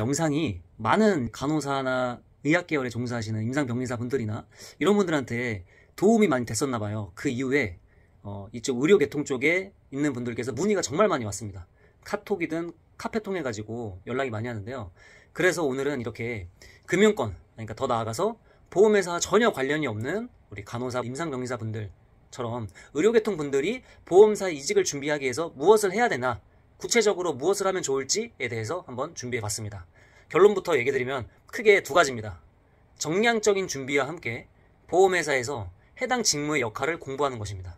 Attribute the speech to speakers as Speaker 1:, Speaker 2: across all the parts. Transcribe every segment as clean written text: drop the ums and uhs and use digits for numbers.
Speaker 1: 영상이 많은 간호사나 의학 계열에 종사하시는 임상병리사 분들이나 이런 분들한테 도움이 많이 됐었나 봐요. 그 이후에 이쪽 의료계통 쪽에 있는 분들께서 문의가 정말 많이 왔습니다. 카톡이든 카페 통해 가지고 연락이 많이 하는데요. 그래서 오늘은 이렇게 금융권, 그러니까 더 나아가서 보험회사와 전혀 관련이 없는 우리 간호사, 임상병리사 분들처럼 의료계통 분들이 보험사 이직을 준비하기 위해서 무엇을 해야 되나, 구체적으로 무엇을 하면 좋을지에 대해서 한번 준비해 봤습니다. 결론부터 얘기 드리면 크게 두 가지입니다. 정량적인 준비와 함께 보험회사에서 해당 직무의 역할을 공부하는 것입니다.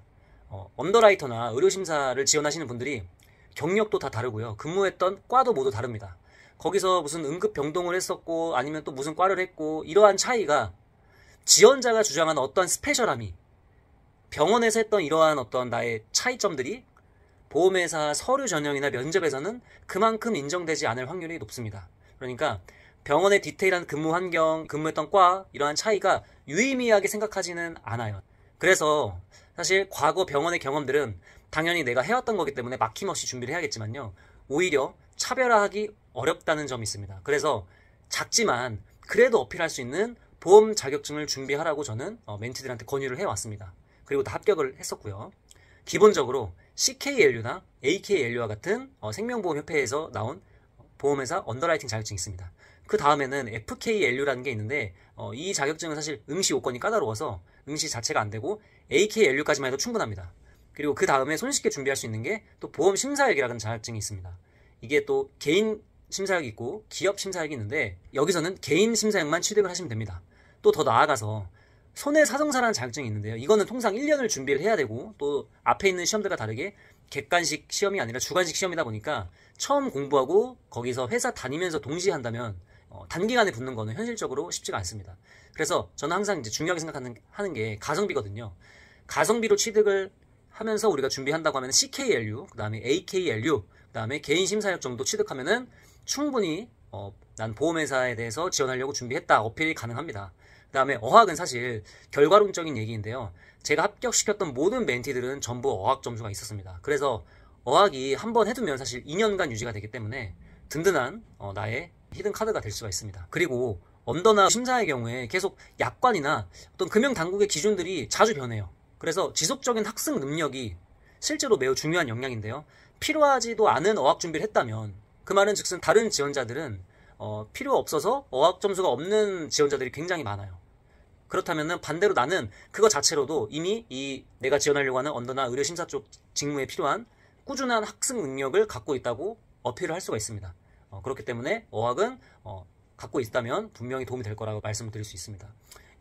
Speaker 1: 언더라이터나 의료심사를 지원하시는 분들이 경력도 다 다르고요. 근무했던 과도 모두 다릅니다. 거기서 무슨 응급병동을 했었고 아니면 또 무슨 과를 했고, 이러한 차이가 지원자가 주장하는 어떤 스페셜함이, 병원에서 했던 이러한 어떤 나의 차이점들이 보험회사 서류 전형이나 면접에서는 그만큼 인정되지 않을 확률이 높습니다. 그러니까 병원의 디테일한 근무 환경, 근무했던 과, 이러한 차이가 유의미하게 생각하지는 않아요. 그래서 사실 과거 병원의 경험들은 당연히 내가 해왔던 거기 때문에 막힘없이 준비를 해야겠지만요, 오히려 차별화하기 어렵다는 점이 있습니다. 그래서 작지만 그래도 어필할 수 있는 보험 자격증을 준비하라고 저는 멘티들한테 권유를 해왔습니다. 그리고 다 합격을 했었고요. 기본적으로 CKLU나 AKLU와 같은 생명보험협회에서 나온 보험회사 언더라이팅 자격증이 있습니다. 그 다음에는 FKLU라는 게 있는데 이 자격증은 사실 응시 요건이 까다로워서 응시 자체가 안 되고 AKLU까지만 해도 충분합니다. 그리고 그 다음에 손쉽게 준비할 수 있는 게 또 보험심사역이라는 자격증이 있습니다. 이게 또 개인 심사역이 있고 기업 심사역이 있는데, 여기서는 개인 심사역만 취득을 하시면 됩니다. 또 더 나아가서 손해사정사라는 자격증이 있는데요. 이거는 통상 1년을 준비를 해야 되고, 또 앞에 있는 시험들과 다르게 객관식 시험이 아니라 주관식 시험이다 보니까 처음 공부하고 거기서 회사 다니면서 동시에 한다면 단기간에 붙는 거는 현실적으로 쉽지가 않습니다. 그래서 저는 항상 이제 중요하게 생각하는 게 가성비거든요. 가성비로 취득을 하면서 우리가 준비한다고 하면 CKLU, 그 다음에 AKLU, 그 다음에 개인 심사역 정도 취득하면은 충분히 난 보험회사에 대해서 지원하려고 준비했다 어필이 가능합니다. 그 다음에 어학은 사실 결과론적인 얘기인데요. 제가 합격시켰던 모든 멘티들은 전부 어학 점수가 있었습니다. 그래서 어학이 한번 해두면 사실 2년간 유지가 되기 때문에 든든한 나의 히든 카드가 될 수가 있습니다. 그리고 언더나 심사의 경우에 계속 약관이나 어떤 금융당국의 기준들이 자주 변해요. 그래서 지속적인 학습 능력이 실제로 매우 중요한 역량인데요. 필요하지도 않은 어학 준비를 했다면 그 말은 즉슨 다른 지원자들은 필요 없어서 어학 점수가 없는 지원자들이 굉장히 많아요. 그렇다면 반대로 나는 그거 자체로도 이미 이 내가 지원하려고 하는 언더나 의료심사 쪽 직무에 필요한 꾸준한 학습 능력을 갖고 있다고 어필을 할 수가 있습니다. 그렇기 때문에 어학은 갖고 있다면 분명히 도움이 될 거라고 말씀을 드릴 수 있습니다.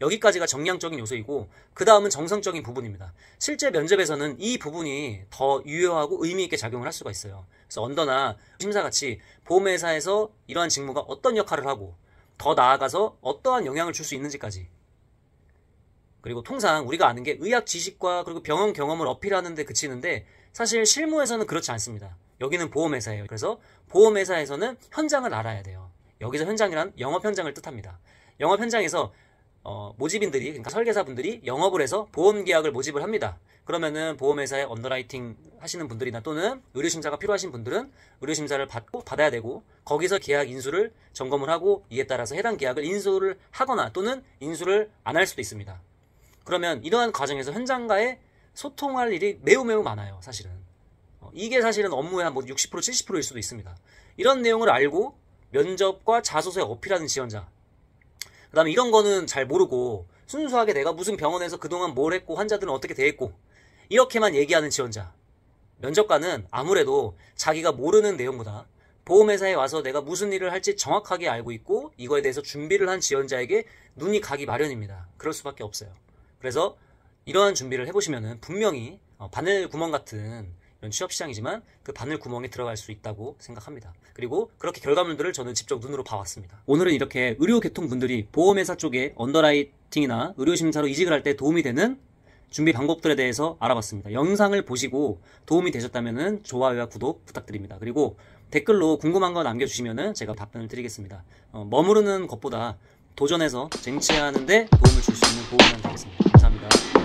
Speaker 1: 여기까지가 정량적인 요소이고, 그 다음은 정성적인 부분입니다. 실제 면접에서는 이 부분이 더 유효하고 의미있게 작용을 할 수가 있어요. 그래서 언더나 심사같이 보험회사에서 이러한 직무가 어떤 역할을 하고 더 나아가서 어떠한 영향을 줄 수 있는지까지, 그리고 통상 우리가 아는 게 의학 지식과 그리고 병원 경험을 어필하는 데 그치는데 사실 실무에서는 그렇지 않습니다. 여기는 보험회사예요. 그래서 보험회사에서는 현장을 알아야 돼요. 여기서 현장이란 영업 현장을 뜻합니다. 영업 현장에서 모집인들이, 그러니까 설계사분들이 영업을 해서 보험 계약을 모집을 합니다. 그러면은 보험회사에 언더라이팅 하시는 분들이나 또는 의료심사가 필요하신 분들은 의료심사를 받아야 되고, 거기서 계약 인수를 점검을 하고 이에 따라서 해당 계약을 인수를 하거나 또는 인수를 안 할 수도 있습니다. 그러면 이러한 과정에서 현장과의 소통할 일이 매우 많아요. 사실은 이게 사실은 업무의 한 60% 70%일 수도 있습니다. 이런 내용을 알고 면접과 자소서에 어필하는 지원자, 그 다음에 이런 거는 잘 모르고 순수하게 내가 무슨 병원에서 그동안 뭘 했고 환자들은 어떻게 대했고 이렇게만 얘기하는 지원자, 면접관은 아무래도 자기가 모르는 내용보다 보험회사에 와서 내가 무슨 일을 할지 정확하게 알고 있고 이거에 대해서 준비를 한 지원자에게 눈이 가기 마련입니다. 그럴 수밖에 없어요. 그래서 이러한 준비를 해보시면은 분명히 바늘 구멍 같은 이런 취업시장이지만 그 바늘 구멍에 들어갈 수 있다고 생각합니다. 그리고 그렇게 결과물들을 저는 직접 눈으로 봐왔습니다. 오늘은 이렇게 의료계통분들이 보험회사 쪽에 언더라이팅이나 의료심사로 이직을 할 때 도움이 되는 준비 방법들에 대해서 알아봤습니다. 영상을 보시고 도움이 되셨다면 좋아요와 구독 부탁드립니다. 그리고 댓글로 궁금한 거 남겨주시면 제가 답변을 드리겠습니다. 머무르는 것보다 도전해서 쟁취하는 데 도움을 줄 수 있는 보험이 되겠습니다. 감사합니다.